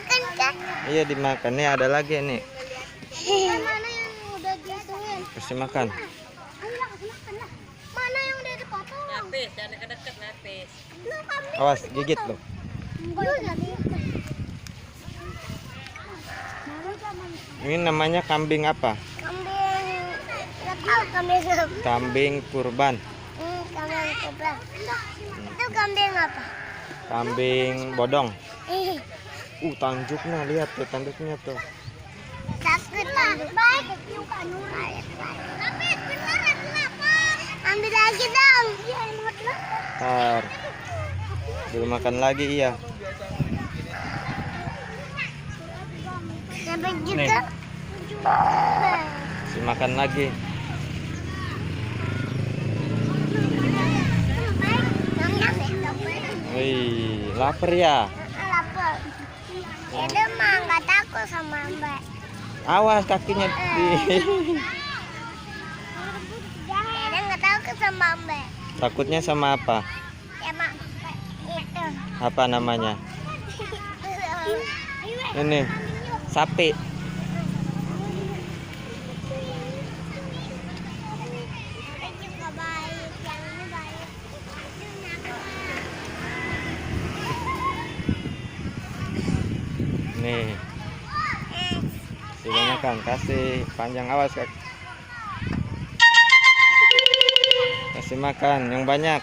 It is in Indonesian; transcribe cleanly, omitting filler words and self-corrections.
dimakan kan? Iya dimakan. Nih ada lagi nih. Mana yang udah dituin? Kasih makan. Ayolah, kasih makan lah. Mana yang udah dipotong? Lapis, jangan deket-deket lapis. Awas gigit loh. Ini namanya kambing apa? Kambing. Nggak tahu kambing apa. Kambing kurban. Kambing kobra. Itu kambing apa? Kambing bodong. Tanduknya lihat tuh tanduknya tuh. Takut tanduk. Baik. Ambil lagi dong. Ntar belum makan lagi iya. Sampai juga. Kasih makan lagi. Wih, lapar ya? Lapar. Itu mah nggak takut sama Mbak. Awas kakinya di. Dia nggak takut sama Mbak. Takutnya sama apa? Sama itu. Apa namanya? Ini sapi. Ini juga baik. Yang ini baik. Nih, kasih makan, kasih panjang awas kak. Kasih makan yang banyak.